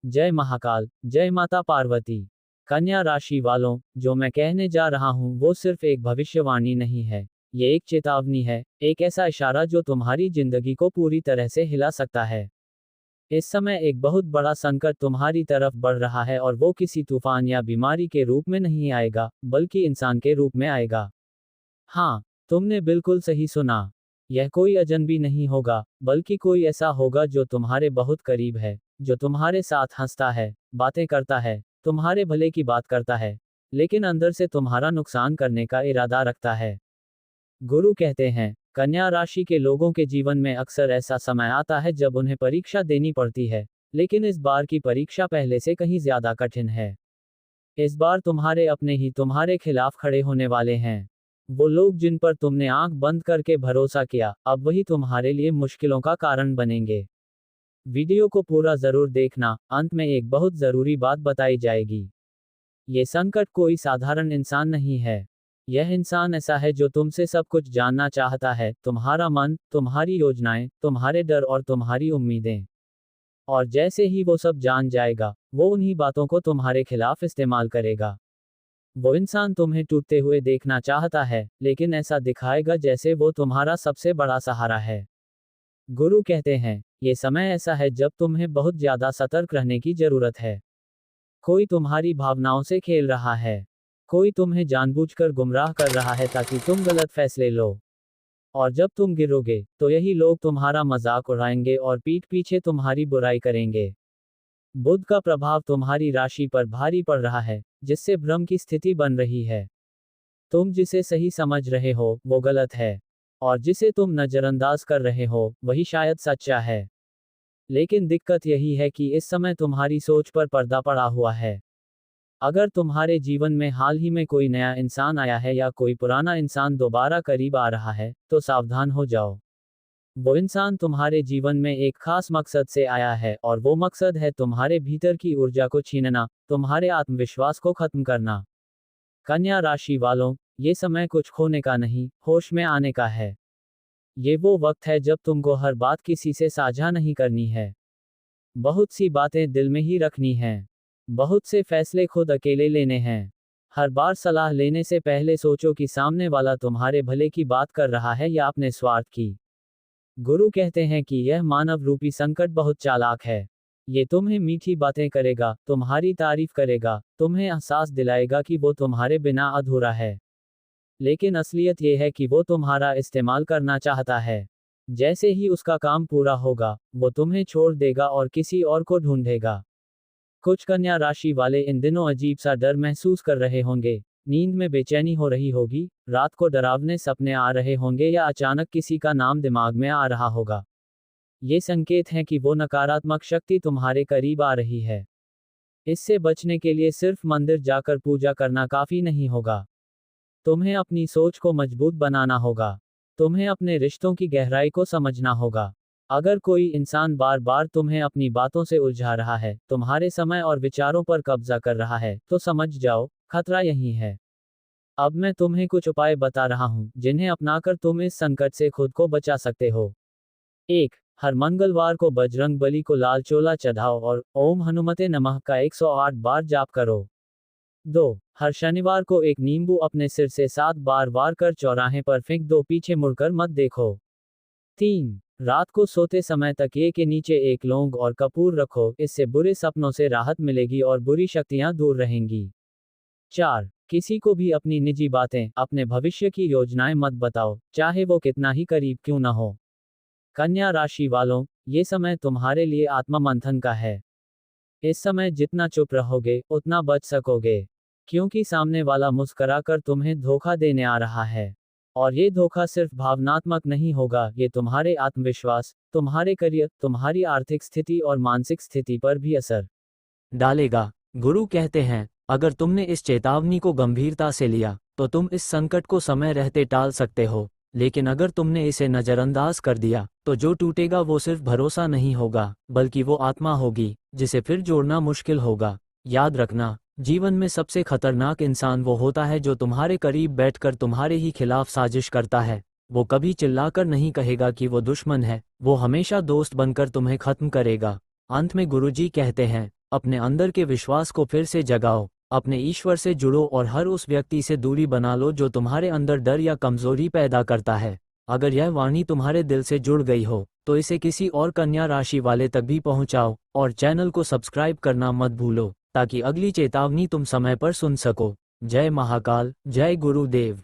जय महाकाल, जय माता पार्वती। कन्या राशि वालों, जो मैं कहने जा रहा हूँ वो सिर्फ एक भविष्यवाणी नहीं है। ये एक चेतावनी है, एक ऐसा इशारा जो तुम्हारी जिंदगी को पूरी तरह से हिला सकता है। इस समय एक बहुत बड़ा संकट तुम्हारी तरफ बढ़ रहा है और वो किसी तूफान या बीमारी के रूप में नहीं आएगा, बल्कि इंसान के रूप में आएगा। हाँ, तुमने बिल्कुल सही सुना। यह कोई अजनबी नहीं होगा, बल्कि कोई ऐसा होगा जो तुम्हारे बहुत करीब है, जो तुम्हारे साथ हंसता है, बातें करता है, तुम्हारे भले की बात करता है, लेकिन अंदर से तुम्हारा नुकसान करने का इरादा रखता है। गुरु कहते हैं, कन्या राशि के लोगों के जीवन में अक्सर ऐसा समय आता है जब उन्हें परीक्षा देनी पड़ती है, लेकिन इस बार की परीक्षा पहले से कहीं ज्यादा कठिन है। इस बार तुम्हारे अपने ही तुम्हारे खिलाफ खड़े होने वाले हैं। वो लोग जिन पर तुमने आंख बंद करके भरोसा किया, अब वही तुम्हारे लिए मुश्किलों का कारण बनेंगे। वीडियो को पूरा जरूर देखना, अंत में एक बहुत जरूरी बात बताई जाएगी। ये संकट कोई साधारण इंसान नहीं है। यह इंसान ऐसा है जो तुमसे सब कुछ जानना चाहता है, तुम्हारा मन, तुम्हारी योजनाएं, तुम्हारे डर और तुम्हारी उम्मीदें। और जैसे ही वो सब जान जाएगा, वो उन्हीं बातों को तुम्हारे खिलाफ इस्तेमाल करेगा। वो इंसान तुम्हें टूटते हुए देखना चाहता है, लेकिन ऐसा दिखाएगा जैसे वो तुम्हारा सबसे बड़ा सहारा है। गुरु कहते हैं, ये समय ऐसा है जब तुम्हें बहुत ज्यादा सतर्क रहने की जरूरत है। कोई तुम्हारी भावनाओं से खेल रहा है। कोई तुम्हें जानबूझकर गुमराह कर रहा है ताकि तुम गलत फैसले लो। और जब तुम गिरोगे, तो यही लोग तुम्हारा मजाक उड़ाएंगे और पीठ पीछे तुम्हारी बुराई करेंगे। बुध का प्रभाव तुम्हारी राशि पर भारी पड़ रहा है, जिससे भ्रम की स्थिति बन रही है। तुम जिसे सही समझ रहे हो, वो गलत है। और जिसे तुम नजरअंदाज कर रहे हो, वही शायद सच्चा है। लेकिन दिक्कत यही है कि इस समय तुम्हारी सोच पर पर्दा पड़ा हुआ है। अगर तुम्हारे जीवन में हाल ही में कोई नया इंसान आया है या कोई पुराना इंसान दोबारा करीब आ रहा है, तो सावधान हो जाओ। वो इंसान तुम्हारे जीवन में एक खास मकसद से आया है और वो मकसद है तुम्हारे भीतर की ऊर्जा को छीनना, तुम्हारे आत्मविश्वास को खत्म करना। कन्या राशि वालों, ये समय कुछ खोने का नहीं, होश में आने का है। ये वो वक्त है जब तुमको हर बात किसी से साझा नहीं करनी है। बहुत सी बातें दिल में ही रखनी हैं। बहुत से फैसले खुद अकेले लेने हैं। हर बार सलाह लेने से पहले सोचो कि सामने वाला तुम्हारे भले की बात कर रहा है या अपने स्वार्थ की। गुरु कहते हैं कि यह मानव रूपी संकट बहुत चालाक है। ये तुम्हें मीठी बातें करेगा, तुम्हारी तारीफ करेगा, तुम्हें एहसास दिलाएगा कि वो तुम्हारे बिना अधूरा है। लेकिन असलियत ये है कि वो तुम्हारा इस्तेमाल करना चाहता है। जैसे ही उसका काम पूरा होगा, वो तुम्हें छोड़ देगा और किसी और को ढूंढेगा। कुछ कन्या राशि वाले इन दिनों अजीब सा डर महसूस कर रहे होंगे। नींद में बेचैनी हो रही होगी, रात को डरावने सपने आ रहे होंगे या अचानक किसी का नाम दिमाग में आ रहा होगा। ये संकेत हैं कि वो नकारात्मक शक्ति तुम्हारे करीब आ रही है। इससे बचने के लिए सिर्फ मंदिर जाकर पूजा करना काफी नहीं होगा। तुम्हें अपनी सोच को मजबूत बनाना होगा। तुम्हें अपने रिश्तों की गहराई को समझना होगा। अगर कोई इंसान बार बार तुम्हें अपनी बातों से उलझा रहा है, तुम्हारे समय और विचारों पर कब्जा कर रहा है, तो समझ जाओ, खतरा यही है। अब मैं तुम्हें कुछ उपाय बता रहा हूं, जिन्हें अपनाकर तुम इस संकट से खुद को बचा सकते हो। 1. हर मंगलवार को बजरंग बली को लाल चोला चढ़ाओ और ओम हनुमते नमः का 108 बार जाप करो। 2. हर शनिवार को एक नींबू अपने सिर से 7 बार वार कर चौराहे पर फेंक दो, पीछे मुड़कर मत देखो। 3. रात को सोते समय तकिए के नीचे एक लौंग और कपूर रखो, इससे बुरे सपनों से राहत मिलेगी और बुरी शक्तियां दूर रहेंगी। 4. किसी को भी अपनी निजी बातें, अपने भविष्य की योजनाएं मत बताओ, चाहे वो कितना ही करीब क्यों न हो। कन्या राशि वालों, ये समय तुम्हारे लिए आत्मा मंथन का है। इस समय जितना चुप रहोगे, उतना बच सकोगे। क्योंकि सामने वाला मुस्कुराकर तुम्हें धोखा देने आ रहा है। और ये धोखा सिर्फ भावनात्मक नहीं होगा, ये तुम्हारे आत्मविश्वास, तुम्हारे करियर, तुम्हारी आर्थिक स्थिति और मानसिक स्थिति पर भी असर डालेगा। गुरु कहते हैं, अगर तुमने इस चेतावनी को गंभीरता से लिया, तो तुम इस संकट को समय रहते टाल सकते हो। लेकिन अगर तुमने इसे नजरअंदाज कर दिया, तो जो टूटेगा वो सिर्फ भरोसा नहीं होगा, बल्कि वो आत्मा होगी, जिसे फिर जोड़ना मुश्किल होगा। याद रखना, जीवन में सबसे खतरनाक इंसान वो होता है जो तुम्हारे करीब बैठकर तुम्हारे ही खिलाफ साजिश करता है। वो कभी चिल्लाकर नहीं कहेगा कि वो दुश्मन है, वो हमेशा दोस्त बनकर तुम्हें खत्म करेगा। अंत में गुरुजी कहते हैं, अपने अंदर के विश्वास को फिर से जगाओ, अपने ईश्वर से जुड़ो और हर उस व्यक्ति से दूरी बना लो जो तुम्हारे अंदर डर या कमजोरी पैदा करता है। अगर यह वाणी तुम्हारे दिल से जुड़ गई हो तो इसे किसी और कन्या राशि वाले तक भी पहुंचाओ और चैनल को सब्सक्राइब करना मत भूलो ताकि अगली चेतावनी तुम समय पर सुन सको। जय महाकाल, जय गुरुदेव।